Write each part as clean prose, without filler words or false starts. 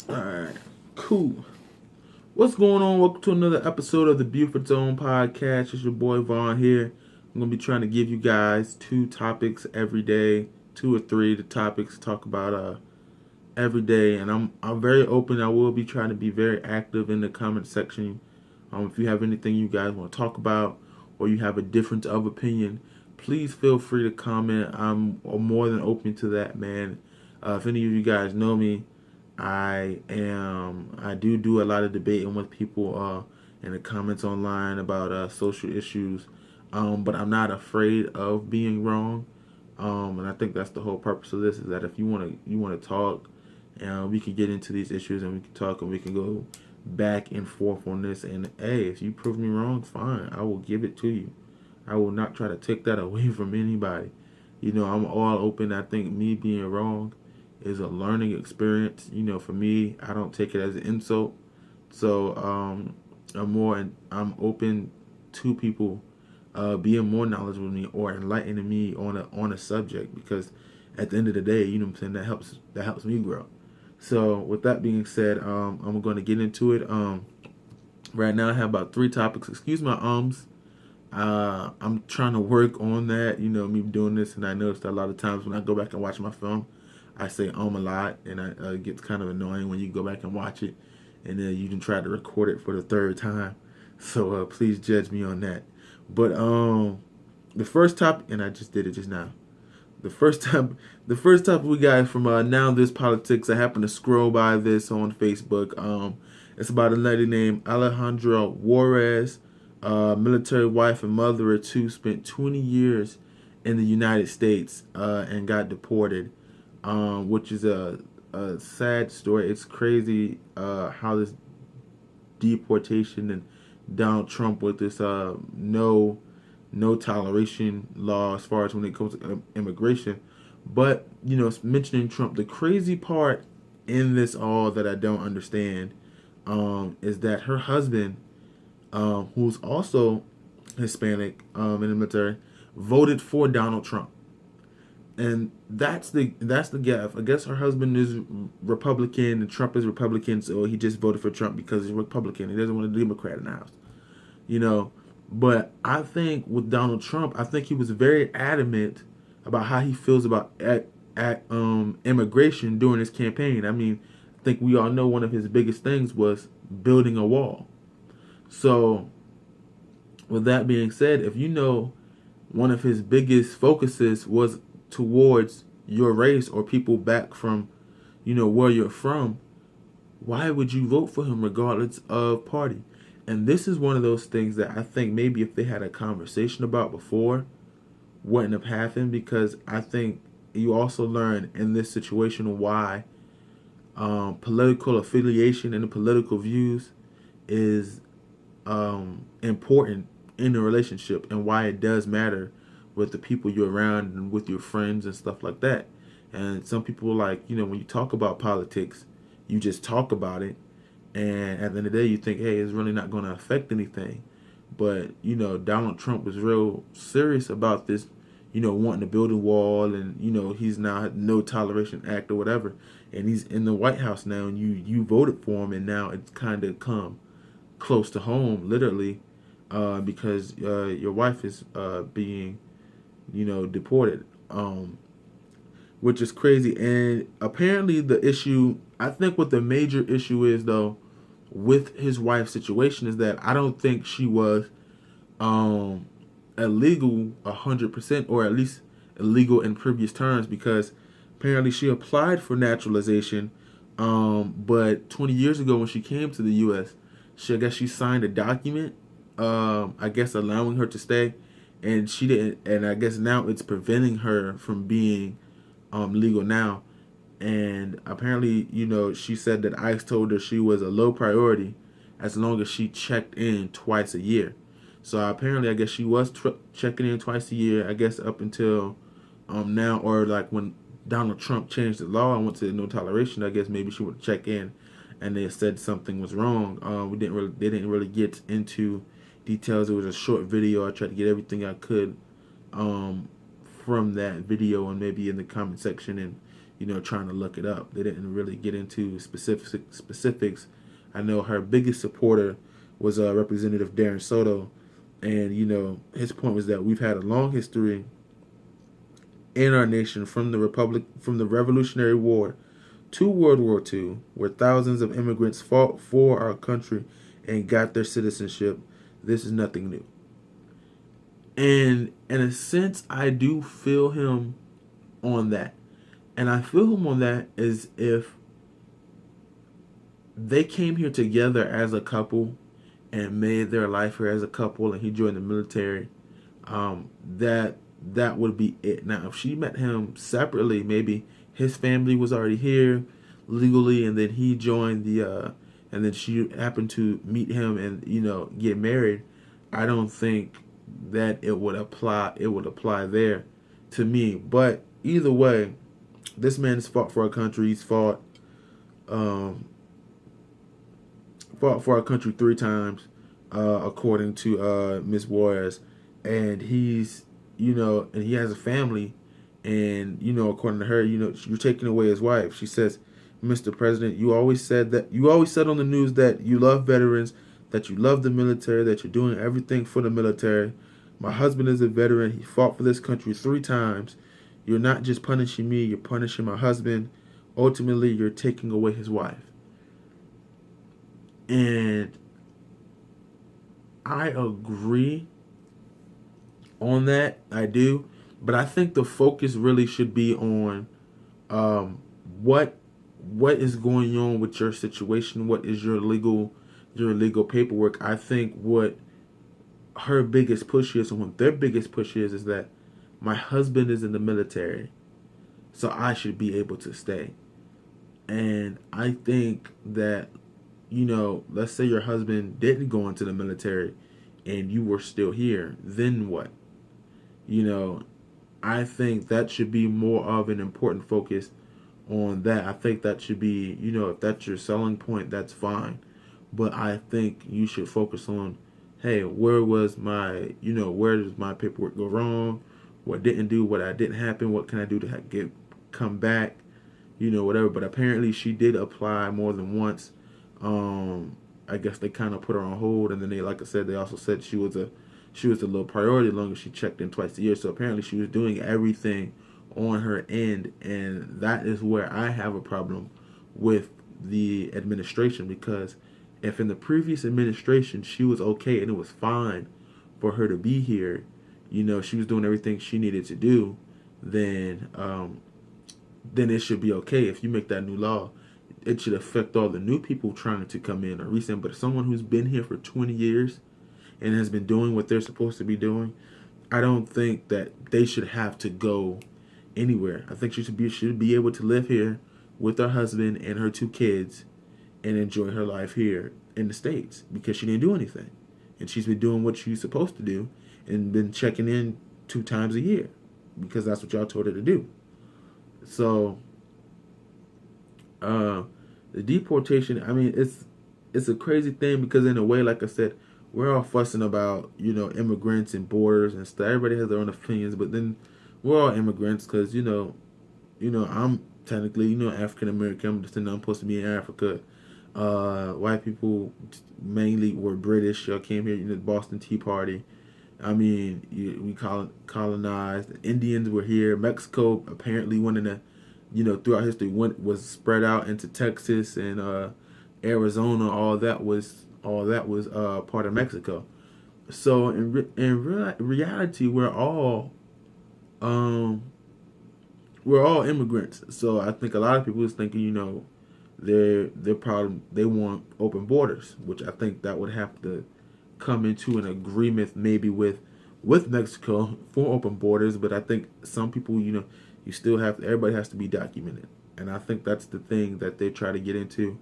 Alright, cool. What's going on? Welcome to another episode of the Buford Zone podcast. It's your boy Vaughn here. I'm going to be trying to give you guys two topics every day, two or three the topics to talk about every day. And I'm very open. I will be trying to be very active in the comment section. If you have anything you guys want to talk about or you have a difference of opinion, please feel free to comment. I'm more than open to that, man. If any of you guys know me, I do a lot of debating with people in the comments online about social issues, but I'm not afraid of being wrong, and I think that's the whole purpose of this, is that if you want to talk, and we can get into these issues and we can talk and we can go back and forth on this. And hey, if you prove me wrong, fine, I will give it to you. I will not try to take that away from anybody. I'm all open. I think me being wrong is a learning experience. For me, I don't take it as an insult. So I'm open to people being more knowledgeable than me or enlightening me on a subject, because at the end of the day, what I'm saying, that helps me grow. So with that being said, I'm going to get into it. Right now I have about three topics. Excuse my ums. I'm trying to work on that. Me doing this, and I noticed that a lot of times when I go back and watch my film, I say a lot, and it gets kind of annoying when you go back and watch it, and then you can try to record it for the third time. So please judge me on that. But the first topic, and I just did it just now. The first topic we got from Now This Politics. I happened to scroll by this on Facebook. It's about a lady named Alejandra Juarez, military wife and mother of two, spent 20 years in the United States and got deported, which is a sad story. It's crazy how this deportation and Donald Trump with this no toleration law as far as when it comes to immigration. But mentioning Trump, the crazy part in this all that I don't understand is that her husband, who's also Hispanic in the military, voted for Donald Trump. And that's the gaffe. I guess her husband is Republican and Trump is Republican, so he just voted for Trump because he's Republican. He doesn't want a Democrat in the house, you know. But I think with Donald Trump, I think he was very adamant about how he feels about immigration during his campaign. I mean, I think we all know one of his biggest things was building a wall. So, with that being said, if one of his biggest focuses was towards your race or people back from, where you're from, why would you vote for him regardless of party? And this is one of those things that I think maybe if they had a conversation about before, wouldn't have happened, because I think you also learn in this situation why political affiliation and the political views is important in a relationship, and why it does matter with the people you're around and with your friends and stuff like that. And some people, like, when you talk about politics, you just talk about it, and at the end of the day you think, hey, it's really not going to affect anything. But Donald Trump was real serious about this, wanting to build a wall, and he's now no toleration act or whatever, and he's in the White House now, and you voted for him, and now it's kind of come close to home, literally, because your wife is being, deported, which is crazy. And apparently the issue, I think what the major issue is, though, with his wife's situation is that I don't think she was illegal 100%, or at least illegal in previous terms, because apparently she applied for naturalization, but 20 years ago when she came to the U.S., I guess she signed a document, I guess allowing her to stay, and she didn't, and I guess now it's preventing her from being legal now. And apparently, she said that ICE told her she was a low priority as long as she checked in twice a year. So apparently, I guess she was checking in twice a year, I guess up until now, or like when Donald Trump changed the law and went to no toleration, I guess maybe she would check in, and they said something was wrong. They didn't really get into details. It was a short video. I tried to get everything I could from that video, and maybe in the comment section, and trying to look it up. They didn't really get into specifics. I know her biggest supporter was Representative Darren Soto, and his point was that we've had a long history in our nation from the Revolutionary War to World War II, where thousands of immigrants fought for our country and got their citizenship. This is nothing new. And in a sense, I do feel him on that. And I feel him on that as if they came here together as a couple and made their life here as a couple, and he joined the military. That would be it. Now, if she met him separately, maybe his family was already here legally, and then he joined and then she happened to meet him and get married. I don't think that it would apply. It would apply there to me. But either way, this man has fought for our country. He's fought for our country 3 times, according to Ms. Juarez, and he's and he has a family, and according to her, you're taking away his wife. She says, "Mr. President, you always said on the news that you love veterans, that you love the military, that you're doing everything for the military. My husband is a veteran. He fought for this country 3 times. You're not just punishing me, you're punishing my husband. Ultimately, you're taking away his wife." And I agree on that. I do. But I think the focus really should be on what is going on with your situation. What is your legal paperwork? I think what her biggest push is, and what their biggest push is that my husband is in the military, so I should be able to stay. And I think that, let's say your husband didn't go into the military and you were still here, then what? I think that should be more of an important focus on that. I think that should be, if that's your selling point, that's fine. But I think you should focus on, hey, where does my paperwork go wrong? What didn't do, what I didn't happen, what can I do to come back, whatever. But apparently she did apply more than once. I guess they kind of put her on hold, and then like I said, they also said she was a low priority as long as she checked in twice a year. So apparently she was doing everything on her end, and that is where I have a problem with the administration, because if in the previous administration she was okay and it was fine for her to be here, she was doing everything she needed to do, then it should be okay. If you make that new law, it should affect all the new people trying to come in or recent. But someone who's been here for 20 years and has been doing what they're supposed to be doing, I don't think that they should have to go anywhere. I think she should be able to live here with her husband and her 2 kids and enjoy her life here in the States, because she didn't do anything. And she's been doing what she's supposed to do and been checking in 2 times a year because that's what y'all told her to do. So the deportation, I mean, it's a crazy thing, because in a way, like I said, we're all fussing about, immigrants and borders and stuff. Everybody has their own opinions, but then we're all immigrants because, I'm technically, African American. I'm supposed to be in Africa. White people mainly were British. Y'all came here, the Boston Tea Party. I mean, we colonized. The Indians were here. Mexico apparently went in throughout history was spread out into Texas and Arizona. All that was part of Mexico. So in reality, we're all immigrants. So I think a lot of people is thinking, their problem, they want open borders, which I think that would have to come into an agreement maybe with Mexico for open borders. But I think some people, you still everybody has to be documented, and I think that's the thing that they try to get into.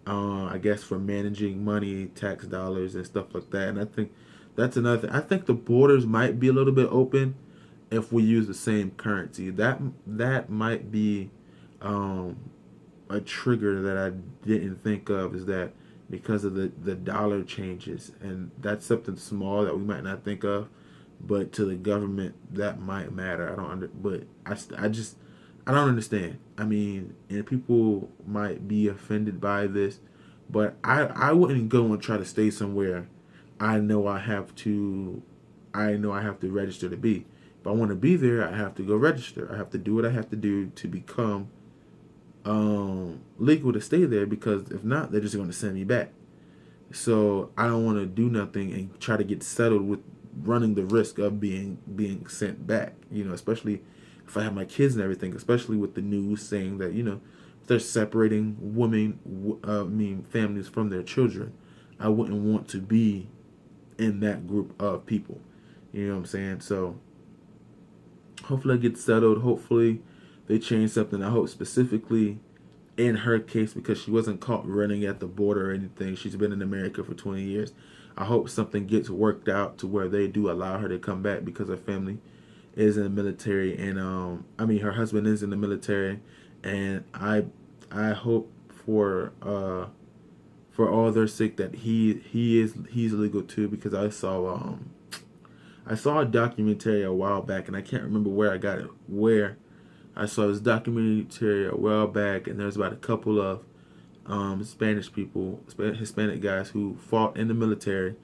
I guess for managing money, tax dollars, and stuff like that. And I think that's another thing. I think the borders might be a little bit open if we use the same currency. That might be a trigger that I didn't think of, is that because of the dollar changes, and that's something small that we might not think of, but to the government that might matter. But I don't understand. I mean, and people might be offended by this, but I wouldn't go and try to stay somewhere I know I have to register to be. If I want to be there, I have to go register. I have to do what I have to do to become legal to stay there, because if not, they're just going to send me back. So I don't want to do nothing and try to get settled with running the risk of being sent back. Especially if I have my kids and everything. Especially with the news saying that they're separating families from their children. I wouldn't want to be in that group of people. You know what I'm saying? So hopefully I get settled. Hopefully they change something. I hope specifically in her case, because she wasn't caught running at the border or anything. She's been in America for 20 years. I hope something gets worked out to where they do allow her to come back, because her family is in the military, and her husband is in the military, and I hope for all their sake that he's legal too, because I saw a documentary a while back, and I can't remember where I got it. Where I saw this documentary a while back, and there's about a couple of Spanish people, Hispanic guys who fought in the military,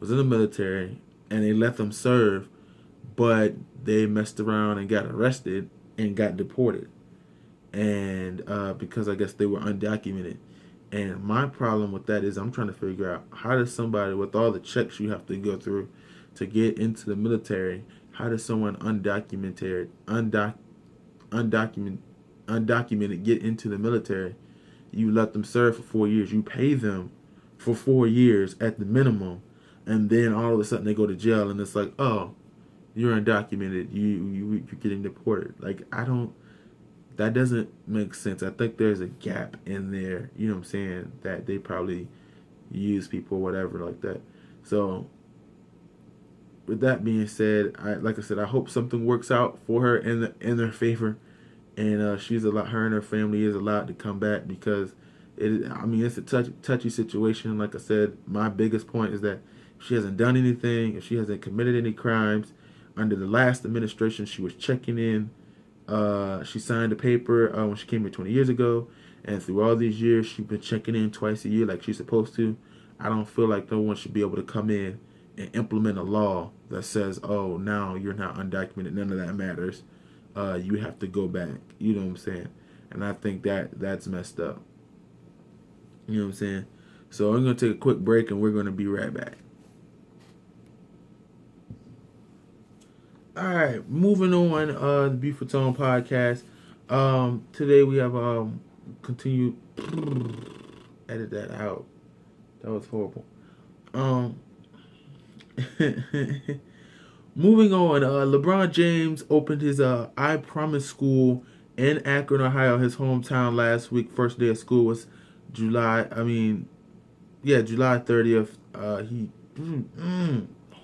was in the military, and they let them serve, but they messed around and got arrested and got deported, and because I guess they were undocumented. And my problem with that is I'm trying to figure out, how does somebody, with all the checks you have to go through to get into the military, how does someone undocumented get into the military? You let them serve for 4 years. You pay them for 4 years at the minimum, and then all of a sudden they go to jail, and it's like, oh, you're undocumented. You're getting deported. Like, I don't. That doesn't make sense. I think there's a gap in there. You know what I'm saying? That they probably use people or whatever like that. So with that being said, like I said, I hope something works out for her in their favor, and her and her family is allowed to come back, because it's a touchy situation. Like I said, my biggest point is that if she hasn't done anything, if she hasn't committed any crimes, under the last administration, she was checking in. She signed a paper when she came here 20 years ago, and through all these years, she's been checking in twice a year like she's supposed to. I don't feel like no one should be able to come in and implement a law that says, oh, now you're not undocumented, none of that matters. You have to go back. You know what I'm saying? And I think that's messed up. You know what I'm saying? So I'm going to take a quick break, and we're going to be right back. All right, moving on. The Beautiful Tone podcast. Today we have continued. Edit that out. That was horrible. Moving on. LeBron James opened his I Promise school in Akron, Ohio, his hometown, last week. First day of school was July 30th.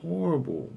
Horrible.